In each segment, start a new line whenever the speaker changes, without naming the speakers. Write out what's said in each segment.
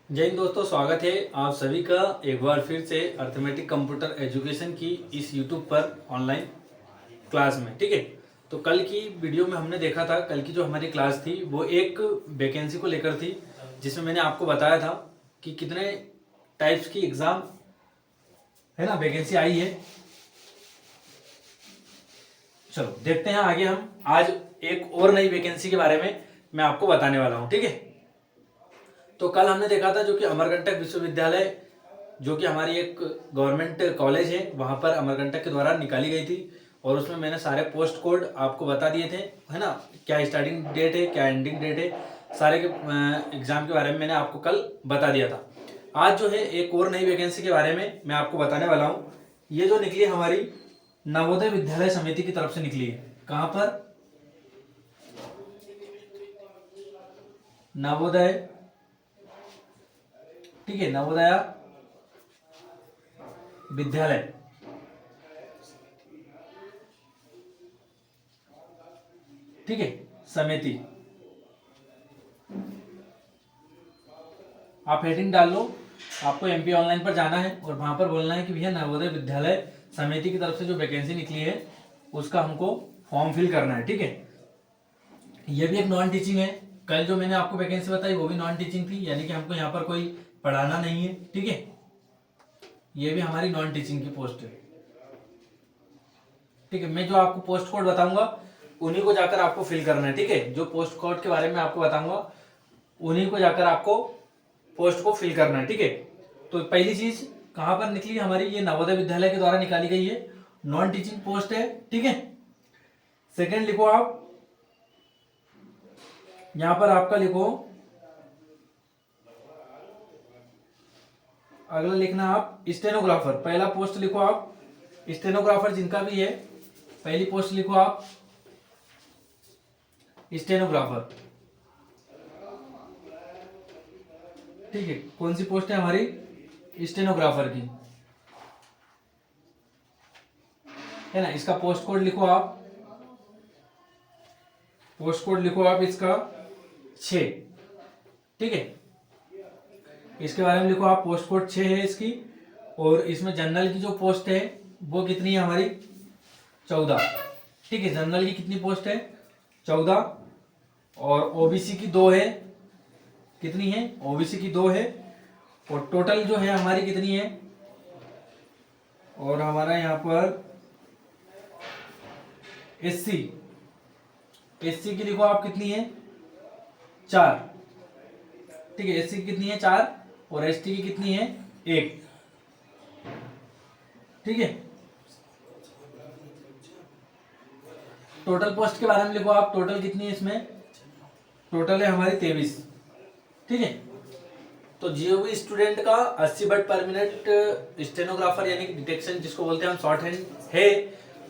जय हिंद दोस्तों, स्वागत है आप सभी का एक बार फिर से अर्थमेटिक कंप्यूटर एजुकेशन की इस यूट्यूब पर ऑनलाइन क्लास में। ठीक है, तो कल की वीडियो में हमने देखा था, कल की जो हमारी क्लास थी वो एक वैकेंसी को लेकर थी, जिसमें मैंने आपको बताया था कि कितने टाइप्स की एग्ज़ाम है ना वैकेंसी आई है। चलो देखते हैं आगे, हम आज एक और नई वैकेंसी के बारे में मैं आपको बताने वाला हूँ। ठीक है, तो कल हमने देखा था जो कि अमरकंटक विश्वविद्यालय, जो कि हमारी एक गवर्नमेंट कॉलेज है, वहाँ पर अमरकंटक के द्वारा निकाली गई थी। और उसमें मैंने सारे पोस्ट कोड आपको बता दिए थे, है ना, क्या स्टार्टिंग डेट है, क्या एंडिंग डेट है, सारे के एग्जाम के बारे में मैंने आपको कल बता दिया था। आज जो है एक और नई वैकेंसी के बारे में मैं आपको बताने वाला हूँ। ये जो निकली है हमारी नवोदय विद्यालय समिति की तरफ से निकली है। कहाँ पर? नवोदय, ठीक है, नवोदय विद्यालय, ठीक है, समिति। आप हेडिंग डाल लो, आपको एमपी ऑनलाइन पर जाना है और वहां पर बोलना है कि भैया नवोदय विद्यालय समिति की तरफ से जो वैकेंसी निकली है उसका हमको फॉर्म फिल करना है। ठीक है, ये भी एक नॉन टीचिंग है। कल जो मैंने आपको वैकेंसी बताई वो भी नॉन टीचिंग थी, यानी कि हमको यहाँ पर कोई पढ़ाना नहीं है। ठीक है, ये भी हमारी नॉन टीचिंग की पोस्ट है। ठीक है, मैं जो आपको पोस्ट कोड बताऊंगा उन्हीं को जाकर आपको फिल करना है। ठीक है, जो पोस्ट कोड के बारे में आपको बताऊंगा उन्हीं को जाकर आपको पोस्ट को फिल करना है। ठीक है, तो पहली चीज कहां पर निकली हमारी, ये नवोदय विद्यालय के द्वारा निकाली गई है, नॉन टीचिंग पोस्ट है। ठीक है, सेकेंड लिखो आप, यहां पर आपका लिखो, अगला लिखना आप स्टेनोग्राफर। पहला पोस्ट लिखो आप स्टेनोग्राफर, जिनका भी है पहली पोस्ट लिखो आप स्टेनोग्राफर। ठीक है, कौन सी पोस्ट है हमारी? स्टेनोग्राफर की, है ना। इसका पोस्ट कोड लिखो आप, पोस्ट कोड लिखो आप इसका 6। ठीक है, इसके बारे में लिखो आप, पोस्ट कोड 6 है इसकी। और इसमें जनरल की जो पोस्ट है वो कितनी है हमारी? 14। ठीक है, जनरल की कितनी पोस्ट है? 14। और ओबीसी की 2 है। कितनी है? ओबीसी की 2 है। और टोटल जो है हमारी कितनी है? और हमारा यहाँ पर एससी, एससी की लिखो आप कितनी है? 4। ठीक है, एससी की कितनी है? 4। और एसटी की कितनी है? 1। ठीक है, टोटल पोस्ट के बारे में लिखो आप, टोटल कितनी है इसमें? टोटल है हमारी 23। ठीक है, तो जीओबी स्टूडेंट का 80 बट पर मिनट स्टेनोग्राफर यानी कि डिटेक्शन जिसको बोलते हैं हम शॉर्ट हैंड है,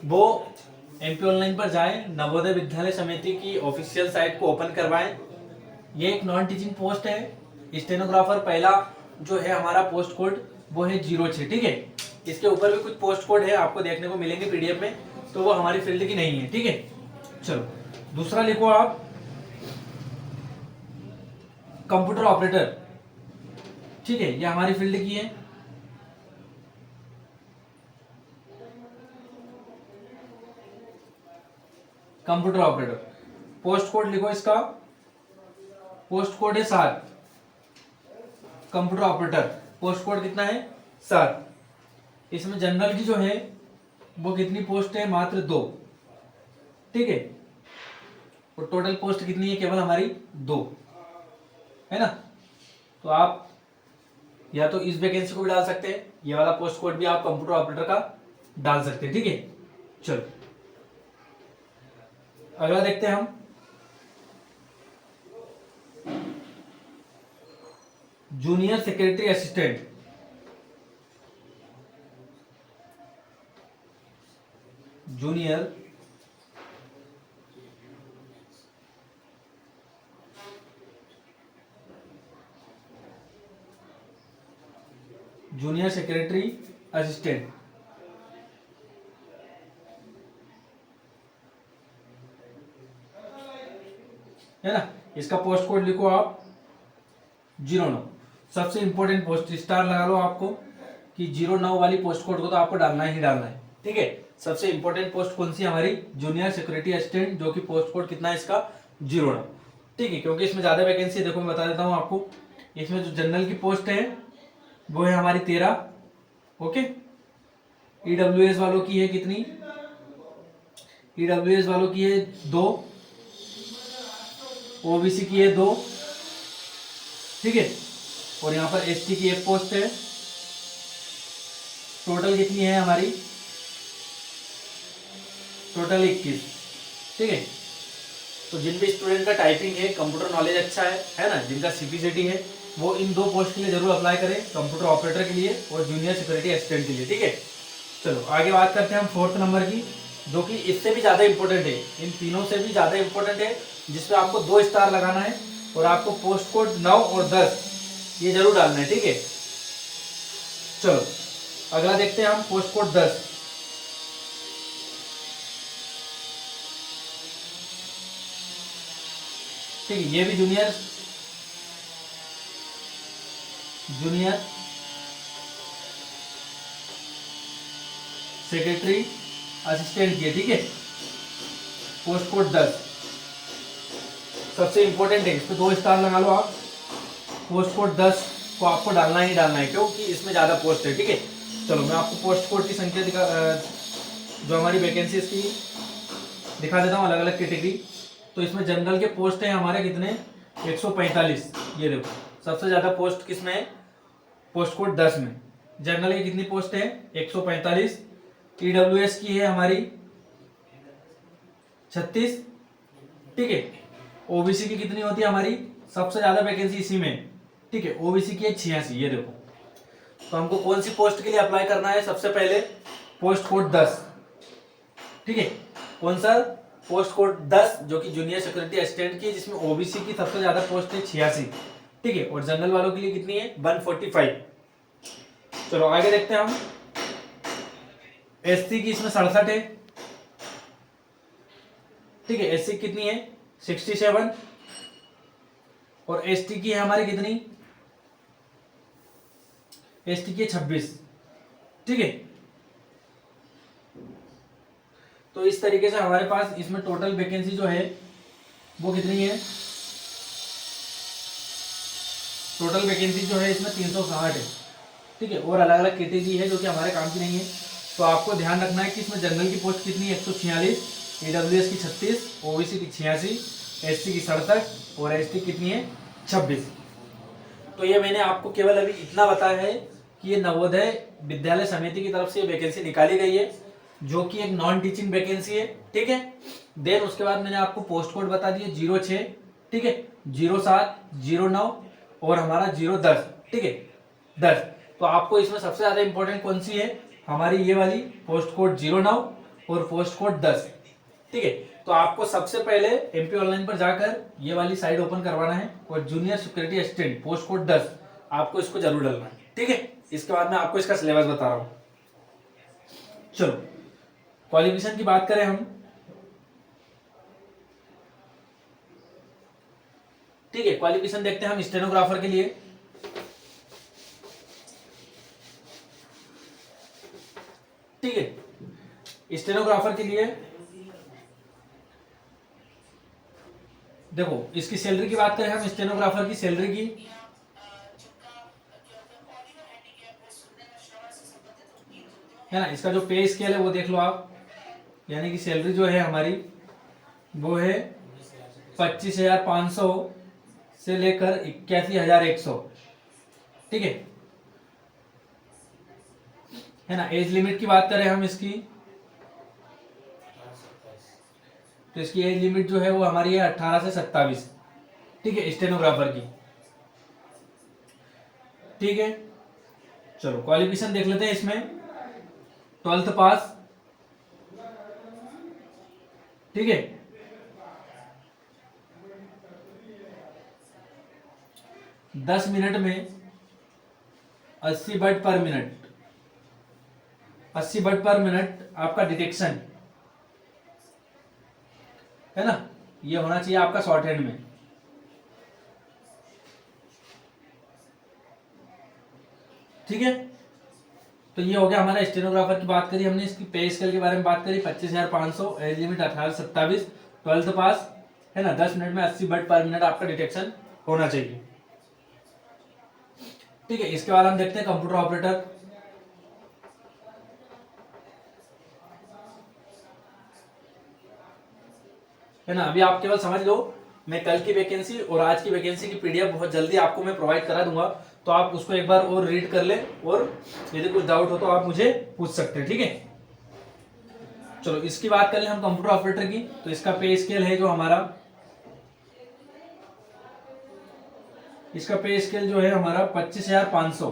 वो एमपी ऑनलाइन पर जाएं, नवोदय विद्यालय समिति की ऑफिशियल साइट को ओपन करवाएं। ये एक नॉन टीचिंग पोस्ट है। स्टेनोग्राफर पहला जो है हमारा पोस्ट कोड वो है 06। ठीक है, इसके ऊपर भी कुछ पोस्ट कोड है आपको देखने को मिलेंगे पीडीएफ में, तो वो हमारी फील्ड की नहीं है। ठीक है, चलो दूसरा लिखो आप कंप्यूटर ऑपरेटर। ठीक है, ये हमारी फील्ड की है। कंप्यूटर ऑपरेटर, पोस्ट कोड लिखो इसका, पोस्ट कोड है 7। कंप्यूटर ऑपरेटर पोस्ट कोड कितना है? 7। इसमें जनरल की जो है वो कितनी पोस्ट है? मात्र 2। ठीक है, और टोटल पोस्ट कितनी है? केवल हमारी 2, है ना। तो आप या तो इस वैकेंसी को भी डाल सकते हैं, ये वाला पोस्ट कोड भी आप कंप्यूटर ऑपरेटर का डाल सकते हैं। ठीक है, चलो अगला देखते हैं हम, junior secretary assistant. Junior junior secretary assistant, है ना। इसका पोस्ट कोड लिखो आप 09। सबसे इंपॉर्टेंट पोस्ट, स्टार लगा लो आपको कि 09 वाली पोस्ट कोड को तो आपको डालना ही डालना है, ठीक है। सबसे इंपॉर्टेंट पोस्ट कौन सी हमारी, जूनियर सिक्योरिटी असिस्टेंट, जो कि पोस्ट कोड कितना है इसका 09, ठीक है, क्योंकि इसमें ज्यादा वैकेंसी है। देखो मैं बता देता हूँ आपको, इसमें जो जनरल की पोस्ट है वो है हमारी 13, ओके। ईडब्ल्यूएस वालों की है कितनी, ईडब्ल्यूएस वालों की है 2, ओबीसी की है 2, ठीक है, और यहाँ पर एसटी की एक पोस्ट है। टोटल कितनी है हमारी, टोटल 21, ठीक है। तो जिन भी स्टूडेंट का टाइपिंग है, कंप्यूटर नॉलेज अच्छा है ना, जिनका सीपीसीटी है, वो इन 2 पोस्ट के लिए जरूर अप्लाई करें, कंप्यूटर ऑपरेटर के लिए और जूनियर सिक्योरिटी असिस्टेंट के लिए, ठीक है। चलो आगे बात करते हैं हम 4th नंबर की, जो कि इससे भी ज्यादा इंपॉर्टेंट है, इन तीनों से भी ज्यादा इंपॉर्टेंट है, जिसमें आपको 2 स्टार लगाना है और आपको पोस्ट कोड 9 और 10 ये जरूर डालना है, ठीक है। चलो अगला देखते हैं हम, पोस्ट कोड 10, ठीक है, ये भी जूनियर सेक्रेटरी असिस्टेंट की है, ठीक है। पोस्ट कोड 10 सबसे इंपॉर्टेंट है, इस पे 2 स्टार लगा लो आप। पोस्ट कोड 10 को आपको डालना ही डालना है, क्योंकि इसमें ज्यादा पोस्ट है, ठीक है। चलो मैं आपको पोस्ट कोड की संख्या जो हमारी वैकेंसी इसकी दिखा देता हूँ, अलग अलग कैटेगरी। तो इसमें जनरल के पोस्ट है हमारे कितने, 145, ये देखो सबसे ज्यादा पोस्ट किसमें है, पोस्ट कोड 10 में। जनरल की कितनी पोस्ट है, 145। ईडब्ल्यूएस की है हमारी 36, ठीक है। ओबीसी की कितनी होती है हमारी, सबसे ज्यादा वैकेंसी इसी में, ठीक है, ओबीसी की है 86, ये देखो। तो हमको कौन सी पोस्ट के लिए अप्लाई करना है, सबसे पहले पोस्ट कोड 10, ठीक है। कौन सा, पोस्ट कोड 10 जो कि जूनियर सिक्योरिटी असिस्टेंट की, जिसमें ओबीसी की सबसे ज्यादा पोस्ट है 86, ठीक है, और जनरल वालों के लिए कितनी है 145। चलो आगे देखते हैं हम, एससी की इसमें 67 है, ठीक है, एससी कितनी है 67, और एसटी की है हमारी कितनी, एसटी की 26, ठीक है। तो इस तरीके से हमारे पास इसमें टोटल वैकेंसी जो है वो कितनी है, टोटल वैकेंसी जो है इसमें 360 है, ठीक है, और अलग अलग कैटेगरी है जो कि हमारे काम की नहीं है। तो आपको ध्यान रखना है कि इसमें जनरल की पोस्ट कितनी है 146, ईडब्ल्यूएस की 36, ओबीसी की 86, एससी की 67 और एसटी कितनी है 26। तो ये मैंने आपको केवल अभी इतना बताया है कि ये नवोदय विद्यालय समिति की तरफ से वैकेंसी निकाली गई है, जो कि एक नॉन टीचिंग वैकेंसी है, ठीक है। देन उसके बाद मैंने आपको पोस्ट कोड बता दिए 06, ठीक है, 07, 09 और हमारा 010, ठीक है 10। तो आपको इसमें सबसे ज्यादा इंपॉर्टेंट कौन सी है, हमारी ये वाली पोस्ट कोड 09 और पोस्ट कोड 10, ठीक है। तो आपको सबसे पहले एमपी ऑनलाइन पर जाकर ये वाली साइट ओपन करवाना है और junior security assistant post code 10 आपको इसको जरूर डालना है, ठीक है। इसके बाद मैं आपको इसका सिलेबस बता रहा हूं। चलो क्वालिफिकेशन की बात करें हम, ठीक है, क्वालिफिकेशन देखते हैं हम स्टेनोग्राफर के लिए। ठीक है, स्टेनोग्राफर के लिए देखो इसकी सैलरी की बात करें हम, स्टेनोग्राफर की सैलरी की, है ना, इसका जो पे स्केल है वो देख लो आप, यानी कि सैलरी जो है हमारी वो है 25,500 से लेकर 81,100, ठीक है ना। एज लिमिट की बात करें हम इसकी, तो इसकी एज लिमिट जो है वो हमारी है 18 से 27, ठीक है, स्टेनोग्राफर की, ठीक है। चलो क्वालिफिकेशन देख लेते हैं इसमें, 12th पास, ठीक है, 10 मिनट में 80 वर्ड पर मिनट, 80 वर्ड पर मिनट आपका डिटेक्शन, है ना, ये होना चाहिए आपका शॉर्ट हैंड में, ठीक है। तो ये हो गया हमारा स्टेनोग्राफर की बात करी हमने, इसकी पे स्केल के बारे में बात करी 25,500, एज लिमिट 18 से 27, 12th पास है ना, 10 मिनट में 80 वर्ड पर मिनट आपका डिटेक्शन होना चाहिए। ठीक है, इसके बाद हम देखते हैं कंप्यूटर ऑपरेटर। है ना, अभी आप केवल समझ लो, मैं कल की वैकेंसी और आज की वैकेंसी की पीडीएफ बहुत जल्दी आपको मैं प्रोवाइड करा दूंगा, तो आप उसको एक बार और रीड कर ले, और यदि कुछ डाउट हो तो आप मुझे पूछ सकते हैं। ठीक है, चलो इसकी बात कर ले हम कंप्यूटर ऑपरेटर की। तो इसका पे स्केल है जो हमारा, इसका पे स्केल जो है हमारा 25,500,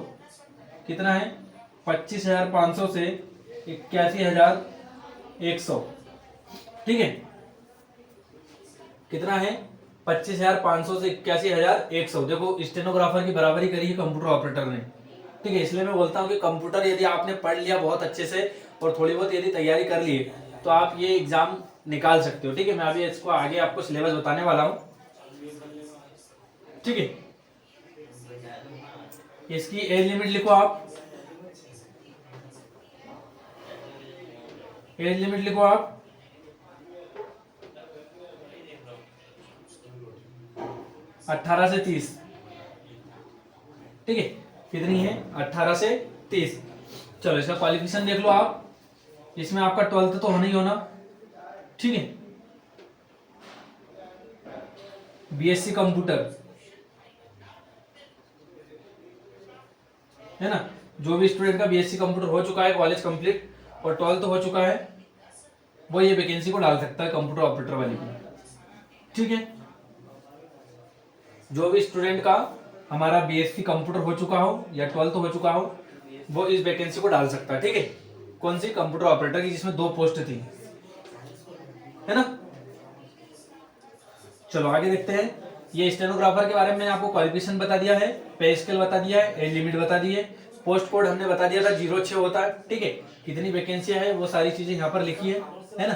कितना है 25,500 से 81,100। ठीक है, कितना है 25,500 से 81,100। देखो स्टेनोग्राफर की बराबरी करी है कंप्यूटर ऑपरेटर ने। ठीक है, इसलिए मैं बोलता हूँ कि कंप्यूटर यदि आपने पढ़ लिया बहुत अच्छे से और थोड़ी बहुत यदि तैयारी कर ली तो आप ये एग्जाम निकाल सकते हो। ठीक है, मैं अभी इसको आगे आपको सिलेबस बताने वाला हूँ। ठीक है, इसकी एज लिमिट लिखो आप, एज लिमिट लिखो आप 18 से 30। ठीक है, कितनी है 18 से 30। चलो इसका क्वालिफिकेशन देख लो आप, इसमें आपका 12th तो होना ही होना। ठीक है, बीएससी कंप्यूटर है ना, जो भी स्टूडेंट का बीएससी कंप्यूटर हो चुका है कॉलेज कंप्लीट और 12th हो चुका है, वो ये वैकेंसी को डाल सकता है कंप्यूटर ऑपरेटर वाली को। ठीक है, जो भी स्टूडेंट का हमारा बीएससी कंप्यूटर हो चुका हो या 12th हो चुका हो, वो इस वैकेंसी को डाल सकता है। ठीक है, कौन सी, कंप्यूटर ऑपरेटर की, जिसमें 2 पोस्ट थी, है ना। चलो आगे देखते हैं। ये स्टेनोग्राफर के बारे में मैंने आपको क्वालिफिकेशन बता दिया है, पे स्केल बता दिया है, एज लिमिट बता दी है, पोस्ट कोड हमने बता दिया था 06 होता है। ठीक है, कितनी वैकेंसियां है वो सारी चीजें यहाँ पर लिखी है ना।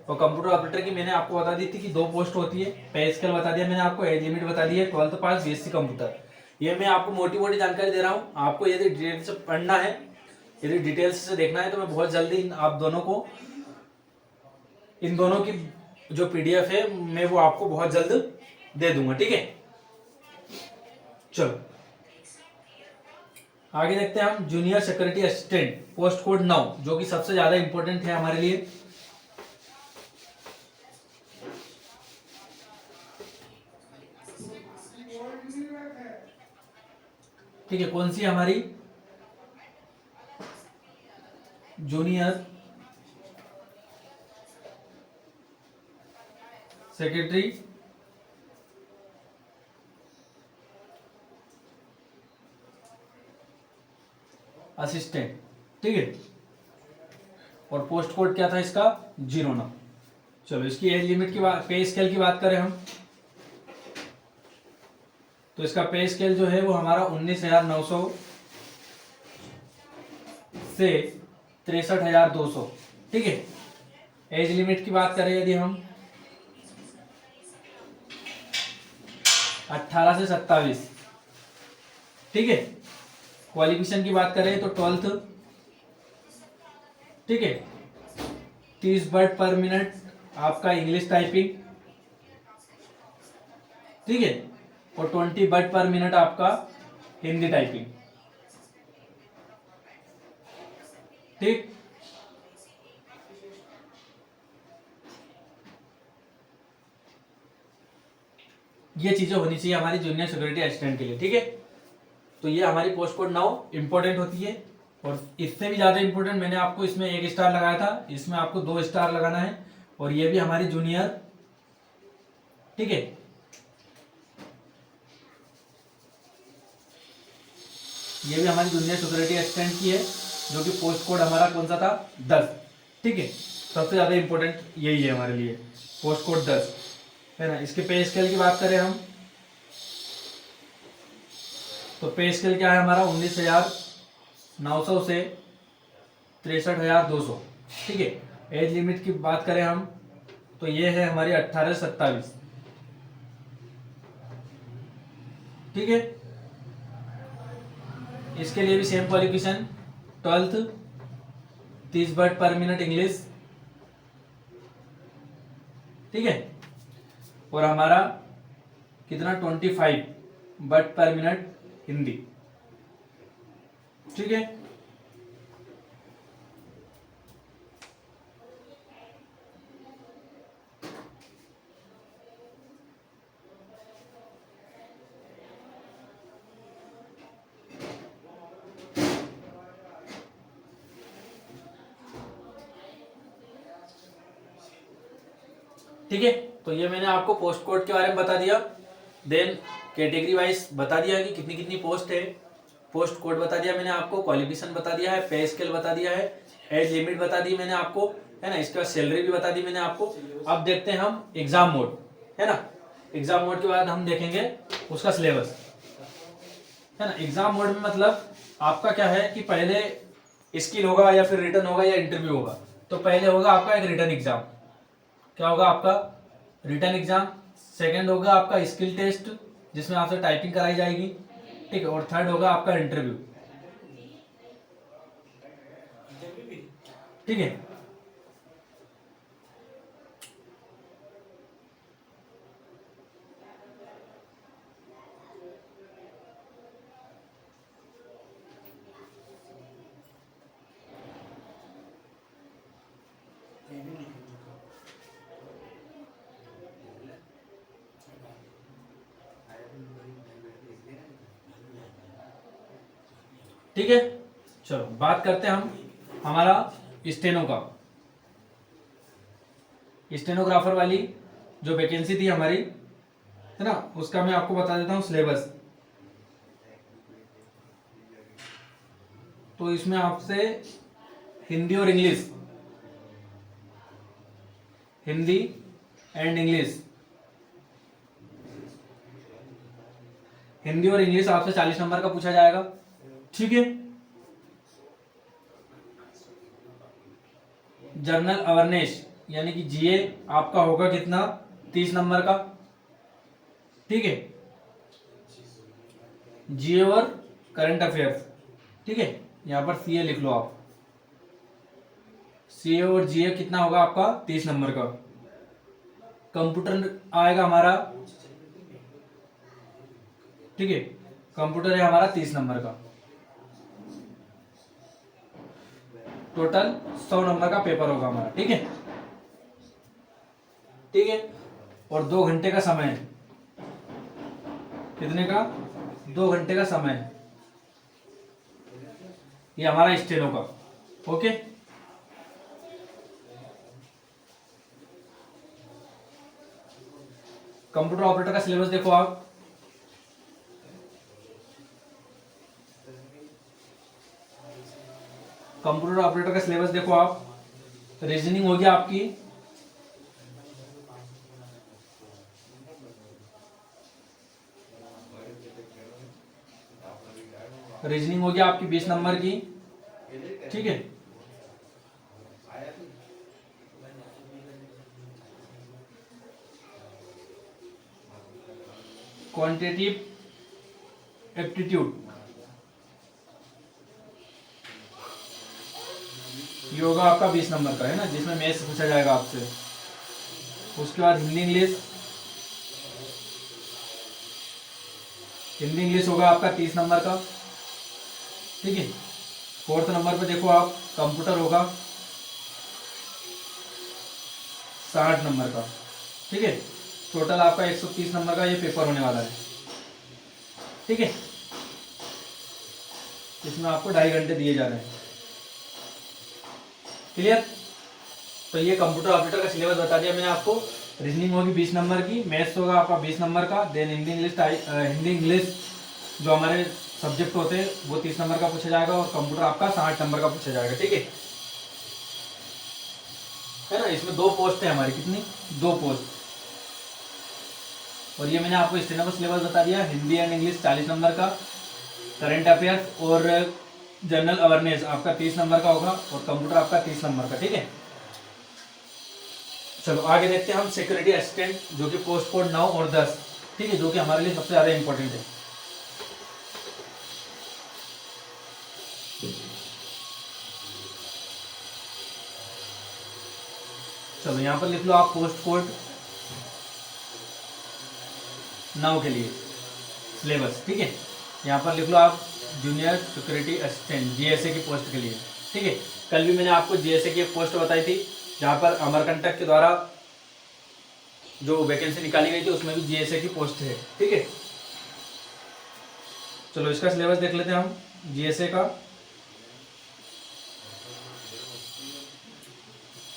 और कंप्यूटर ऑपरेटर की मैंने आपको बता दी थी कि 2 पोस्ट होती है, पे स्केल बता दिया मैंने आपको, एज लिमिट बता दी है, 12th पास, बीएससी कंप्यूटर। ये मैं आपको मोटी मोटी जानकारी दे रहा हूँ, आपको यदि डिटेल से पढ़ना है, यदि डिटेल्स से देखना है, तो मैं बहुत जल्दी आप दोनों को, इन दोनों की जो पीडीएफ है मैं वो आपको बहुत जल्द दे दूंगा। ठीक है, चलो आगे देखते हैं हम junior security assistant, post code 9, जो कि सबसे ज्यादा इंपॉर्टेंट है हमारे लिए। ठीक है, कौन सी हमारी जूनियर सेक्रेटरी असिस्टेंट। ठीक है, और पोस्ट कोड क्या था इसका 09। चलो इसकी एज लिमिट की बात, पे स्केल की बात करें हम, तो इसका पे स्केल जो है वो हमारा 19,900 से 63,200। ठीक है, एज लिमिट की बात करें यदि हम 18 से 27। ठीक है, क्वालिफिकेशन की बात करें तो 12th। ठीक है, 30 वर्ड पर मिनट आपका इंग्लिश टाइपिंग। ठीक है, और 20 वर्ड पर मिनट आपका हिंदी टाइपिंग। ठीक, ये चीजें होनी चाहिए हमारी जूनियर सिक्योरिटी असिस्टेंट के लिए। ठीक है, तो ये हमारी पोस्ट कोड 9 इंपॉर्टेंट होती है, और इससे भी ज्यादा इंपॉर्टेंट मैंने आपको इसमें 1 स्टार लगाया था, इसमें आपको 2 स्टार लगाना है, और ये भी हमारी जूनियर। ठीक है, ये भी हमारी जूनियर सिक्योरिटी असिस्टेंट की है, जो कि पोस्ट कोड हमारा कौन सा था 10। ठीक है, सबसे ज्यादा इंपॉर्टेंट यही है हमारे लिए, पोस्ट कोड 10 है ना। इसके पे स्केल की बात करें हम, तो पे स्केल क्या है हमारा 19,900 से 63,200। ठीक है, एज लिमिट की बात करें हम, तो ये है हमारी 18 से 27। ठीक है, इसके लिए भी सेम क्वालिफिकेशन 12th, 30 वर्ड पर मिनट इंग्लिश, ठीक है। और हमारा कितना 25 वर्ड पर मिनट हिंदी, ठीक है। ठीक है, तो ये मैंने आपको पोस्ट कोड के बारे में बता दिया, देन कैटेगरी वाइज बता दिया कि कितनी कितनी पोस्ट है, पोस्ट कोड बता दिया मैंने आपको, क्वालिफिकेशन बता दिया है, पे स्केल बता दिया है, एज लिमिट बता दी मैंने आपको, है ना। इसके बाद सैलरी भी बता दी मैंने आपको। अब देखते हैं हम एग्जाम मोड, है ना। एग्जाम मोड के बाद हम देखेंगे उसका सिलेबस, है ना। एग्जाम मोड में मतलब आपका क्या है कि पहले स्किल होगा या फिर रिटन होगा या इंटरव्यू होगा। तो पहले होगा आपका एक रिटन एग्जाम, क्या होगा आपका रिटन एग्जाम। सेकंड होगा आपका स्किल टेस्ट जिसमें आपसे टाइपिंग कराई जाएगी, ठीक है। और थर्ड होगा आपका इंटरव्यू, ठीक है। ठीक है, चलो बात करते हैं हम हमारा स्टेनो का। स्टेनोग्राफर वाली जो वैकेंसी थी हमारी, है ना, उसका मैं आपको बता देता हूँ सिलेबस। तो इसमें आपसे हिंदी और English, Hindi and English, Hindi और इंग्लिश आपसे 40 नंबर का पूछा जाएगा, ठीक है। जनरल अवेयरनेस यानी कि जीए आपका होगा कितना 30 नंबर का, ठीक है। जीए और करंट अफेयर्स, ठीक है। यहां पर सीए लिख लो आप, सीए और जीए कितना होगा आपका 30 नंबर का। कंप्यूटर आएगा हमारा, ठीक है, कंप्यूटर है हमारा 30 नंबर का। टोटल 100 नंबर का पेपर होगा हमारा, ठीक है, ठीक है। और 2 घंटे का समय है, कितने का 2 घंटे का समय है, ये हमारा स्टेनो का, ओके। कंप्यूटर ऑपरेटर का सिलेबस देखो आप, कंप्यूटर ऑपरेटर का सिलेबस देखो आप। रीजनिंग होगी आपकी रीजनिंग होगी आपकी 20 नंबर की, ठीक है। क्वांटिटेटिव एप्टीट्यूड ये होगा आपका 20 नंबर का, है ना, जिसमें मैथ्स पूछा जाएगा आपसे। उसके बाद हिंदी इंग्लिश, हिंदी इंग्लिश होगा आपका 30 नंबर का, ठीक है। 4th नंबर पे देखो आप कंप्यूटर होगा 60 नंबर का, ठीक है। टोटल आपका 130 नंबर का ये पेपर होने वाला है, ठीक है। इसमें आपको 2.5 घंटे दिए जा रहे हैं, क्लियर। तो ये कंप्यूटर ऑपरेटर का सिलेबस बता दिया मैंने आपको। रीजनिंग होगी 20 नंबर की, मैथ्स होगा आपका 20 नंबर का, देन हिंदी इंग्लिश जो हमारे सब्जेक्ट होते हैं वो 30 नंबर का पूछा जाएगा, और कंप्यूटर आपका 60 नंबर का पूछा जाएगा, ठीक है ना। इसमें 2 पोस्ट है हमारी, कितनी 2 पोस्ट। और ये मैंने आपको स्टेनो का सिलेबस बता दिया, हिंदी एंड इंग्लिश 40 नंबर का, करंट अफेयर्स और जनरल अवेयरनेस आपका 30 नंबर का होगा, और कंप्यूटर आपका 30 नंबर का, ठीक है। चलो आगे देखते हैं हम सिक्योरिटी असिस्टेंट जो कि पोस्ट कोड 9 और 10, ठीक है, जो कि हमारे लिए सबसे ज्यादा इंपॉर्टेंट है। चलो यहाँ पर लिख लो आप पोस्ट कोड 9 के लिए सिलेबस, ठीक है। यहाँ पर लिख लो आप जूनियर सिक्योरिटी असिस्टेंट जीएसए की पोस्ट के लिए, ठीक है। कल भी मैंने आपको जीएसए की एक पोस्ट बताई थी जहाँ पर अमरकंटक के द्वारा जो वैकेंसी निकाली गई थी उसमें भी जीएसए की पोस्ट है, ठीक है। चलो इसका सिलेबस देख लेते हैं हम जीएसए का।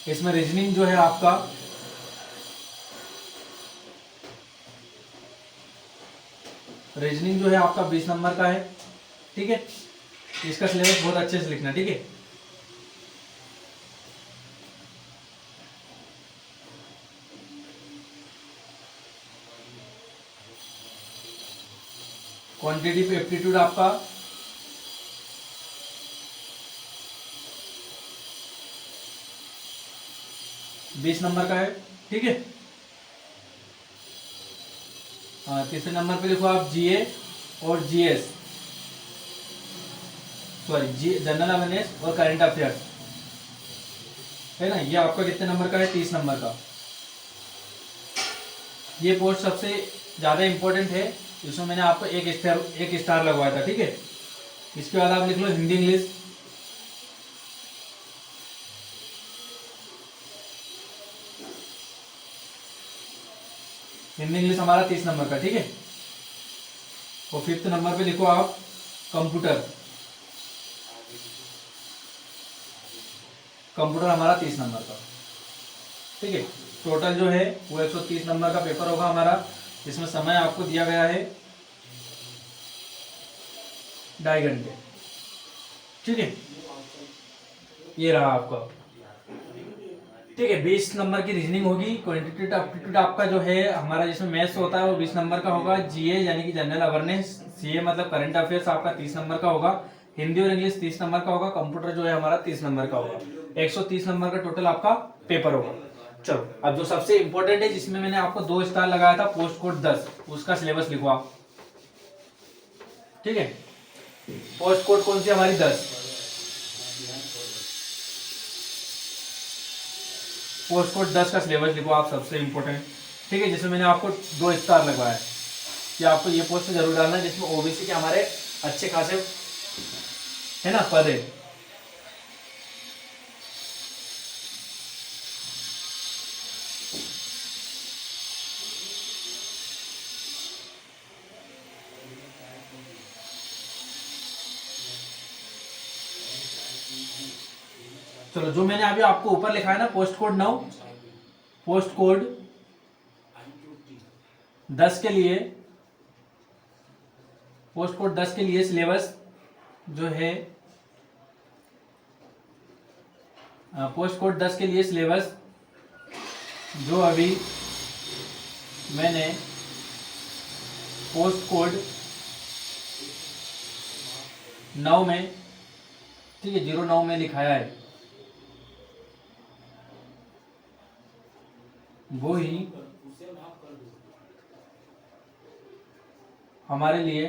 इसमें रीजनिंग जो है आपका रीजनिंग जो है आपका 20 नंबर का है, ठीक है। इसका सिलेबस बहुत अच्छे से लिखना, ठीक है। क्वांटिटेटिव एप्टीट्यूड आपका 20 नंबर का है, ठीक है। तीसरे नंबर पे देखो आप जीए और जीएस, सॉरी जी जनरल अवेयरनेस और करंट अफेयर्स है ना, ये आपका कितने नंबर का है? 30 नंबर का। ये पोस्ट सबसे ज़्यादा इंपॉर्टेंट है, इसमें मैंने आपको एक स्टार लगवाया था, ठीक है। इसके बाद आप लिख लो हिंदी इंग्लिश, हिंदी इंग्लिश हमारा 30 नंबर का, ठीक है। और 5th नंबर पे लिखो आप कंप्यूटर, कंप्यूटर हमारा 30 नंबर का, ठीक है। टोटल जो है वो 130 नंबर का पेपर होगा हमारा। इसमें समय आपको दिया गया है 2.5 घंटे, ठीक है। ये रहा आपका, ठीक है। 20 नंबर की रीजनिंग होगी। क्वांटिटेटिव एप्टीट्यूड आपका जो है हमारा जिसमें मैथ्स होता है वो 20 नंबर का होगा। जीए यानी कि जनरल अवेयरनेस, सीए मतलब करंट अफेयर्स आपका 30 नंबर का होगा। हिंदी और इंग्लिश 30 नंबर का होगा। कंप्यूटर जो है हमारा 30 नंबर का होगा। 130 नंबर का टोटल आपका पेपर होगा। चलो अब जो सबसे इंपॉर्टेंट है जिसमें मैंने आपको 2 स्टार लगाया था, पोस्ट कोड 10, उसका सिलेबस लिखो आप, ठीक है। पोस्ट कोड कौन सी हमारी? 10। पोस्ट कोड 10 का सिलेबस लिखो आप, सबसे इंपॉर्टेंट, ठीक है। जिसमें मैंने आपको 2 स्टार लगवाया है कि आपको ये पोस्ट जरूर डालना है जिसमें ओबीसी के हमारे अच्छे खासे है ना पद है। चलो जो मैंने अभी आपको ऊपर लिखा है ना पोस्ट कोड 9, पोस्ट कोड 10 के लिए, पोस्ट कोड 10 के लिए सिलेबस जो है पोस्ट कोड 10 के लिए सिलेबस जो अभी मैंने पोस्ट कोड 9 में, ठीक है, 09 में लिखाया है वो ही हमारे लिए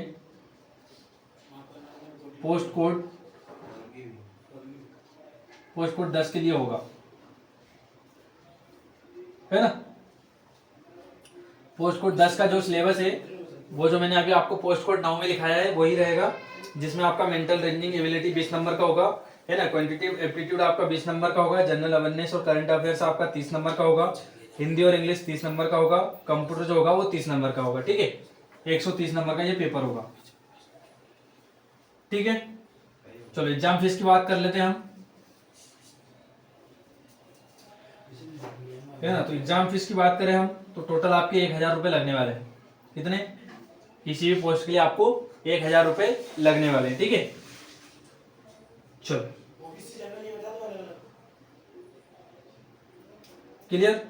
पोस्ट कोड 10 के लिए होगा, है ना। पोस्ट कोड 10 का जो सिलेबस है वो जो मैंने अभी आपको पोस्ट कोड 9 में लिखाया है वही रहेगा, जिसमें आपका मेंटल रीजनिंग एबिलिटी 20 नंबर का होगा, है ना। क्वांटिटेटिव एप्टीट्यूड आपका 20 नंबर का होगा। जनरल अवेयरनेस और करंट अफेयर्स आपका 30 नंबर का होगा। हिंदी और इंग्लिश 30 नंबर का होगा। कंप्यूटर जो होगा वो 30 नंबर का होगा, ठीक है। 130 नंबर का ये पेपर होगा, ठीक है। चलो एग्जाम फीस की बात कर लेते हैं हम, है ना। तो एग्जाम फीस की बात करें हम तो टोटल आपके 1000 रुपये लगने वाले हैं। कितने? किसी भी पोस्ट के लिए आपको 1000 रुपये लगने वाले हैं, ठीक है। चलो क्लियर?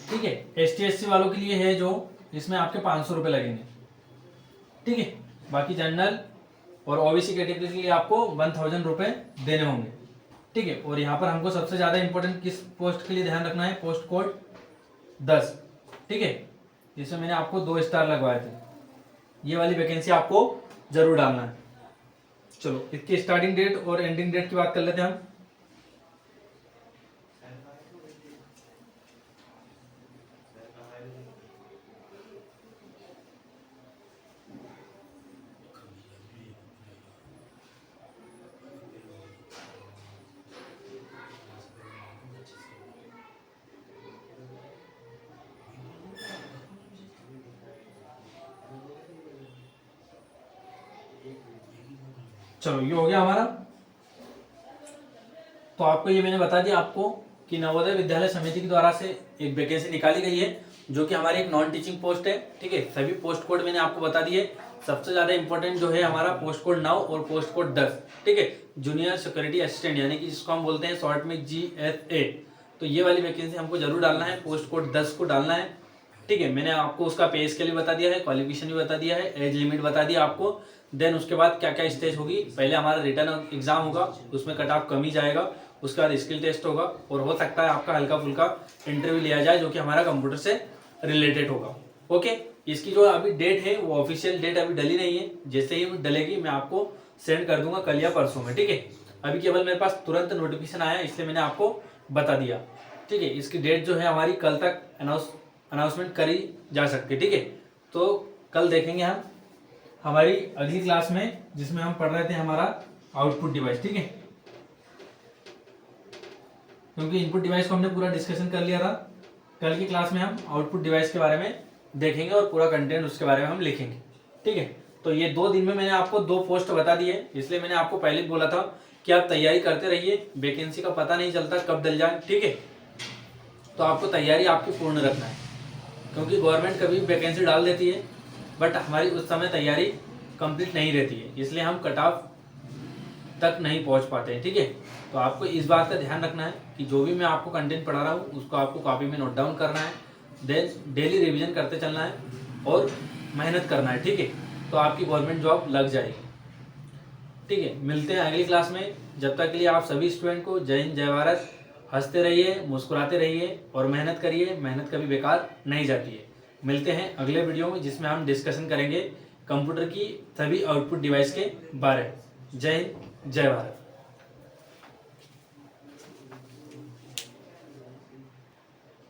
ठीक है। ST/SC वालों के लिए है जो इसमें आपके 500 रुपये लगेंगे, ठीक है। बाकी जनरल और ओबीसी कैटेगरी के लिए आपको 1000 रुपये देने होंगे, ठीक है। और यहाँ पर हमको सबसे ज्यादा इंपॉर्टेंट किस पोस्ट के लिए ध्यान रखना है? पोस्ट कोड 10, ठीक है। जिसमें मैंने आपको 2 स्टार लगवाए थे, ये वाली वैकेंसी आपको जरूर डालना है। चलो इसकी स्टार्टिंग डेट और एंडिंग डेट की बात कर लेते हैं हम। चलो ये हो गया हमारा। तो आपको ये मैंने बता दिया आपको कि नवोदय विद्यालय समिति के द्वारा से एक वैकेंसी निकाली गई है जो कि हमारी एक नॉन टीचिंग पोस्ट है। ठीक है, सभी पोस्ट कोड मैंने आपको बता दिए। सबसे ज्यादा इंपॉर्टेंट जो है हमारा पोस्ट कोड 9 और पोस्ट कोड 10। ठीक है, जूनियर सिक्योरिटी असिस्टेंट यानी कि जिसको हम बोलते हैं शॉर्ट में GSA। तो ये वाली वैकेंसी हमको जरूर डालना है, पोस्ट कोड 10 को डालना है। ठीक है, मैंने आपको उसका पे स्केल भी बता दिया है, क्वालिफिकेशन भी बता दिया है, एज लिमिट बता दिया आपको। देन उसके बाद क्या क्या स्टेज होगी, पहले हमारा रिटर्न एग्जाम होगा, उसमें कट ऑफ कम ही जाएगा। उसके बाद स्किल टेस्ट होगा और हो सकता है आपका हल्का फुल्का इंटरव्यू लिया जाए जो कि हमारा कंप्यूटर से रिलेटेड होगा। ओके, इसकी जो अभी डेट है वो ऑफिशियल डेट अभी डली नहीं है, जैसे ही डलेगी मैं आपको सेंड कर दूंगा कल या परसों में। ठीक है, अभी केवल मेरे पास तुरंत नोटिफिकेशन आया इसलिए मैंने आपको बता दिया। ठीक है, इसकी डेट जो है हमारी कल तक अनाउंसमेंट करी जा सकती है। ठीक है, तो कल देखेंगे हम हमारी अगली क्लास में जिसमें हम पढ़ रहे थे हमारा आउटपुट डिवाइस। ठीक है, क्योंकि इनपुट डिवाइस को हमने पूरा डिस्कशन कर लिया था। कल की क्लास में हम आउटपुट डिवाइस के बारे में देखेंगे और पूरा कंटेंट उसके बारे में हम लिखेंगे। ठीक है, तो ये 2 दिन में मैंने आपको 2 पोस्ट बता दी है, इसलिए मैंने आपको पहले भी बोला था कि आप तैयारी करते रहिए, वैकेंसी का पता नहीं चलता कब डल जाए। ठीक है, तो आपको तैयारी आपकी पूर्ण रखना है, क्योंकि गवर्नमेंट कभी वैकेंसी डाल देती है बट हमारी उस समय तैयारी कंप्लीट नहीं रहती है, इसलिए हम कट ऑफ तक नहीं पहुंच पाते हैं। ठीक है, तो आपको इस बात का ध्यान रखना है कि जो भी मैं आपको कंटेंट पढ़ा रहा हूँ उसको आपको कॉपी में नोट डाउन करना है, देन डेली रिवीजन करते चलना है और मेहनत करना है। ठीक है, तो आपकी गवर्नमेंट जॉब लग जाएगी। ठीक है, मिलते हैं अगली क्लास में। जब तक के लिए आप सभी स्टूडेंट को जय हिंद जय भारत। हंसते रहिए, मुस्कुराते रहिए और मेहनत करिए, मेहनत कभी बेकार नहीं जाती है। मिलते हैं अगले वीडियो में जिसमें हम डिस्कशन करेंगे कंप्यूटर की सभी आउटपुट डिवाइस के बारे में। जय हिंद जय भारत।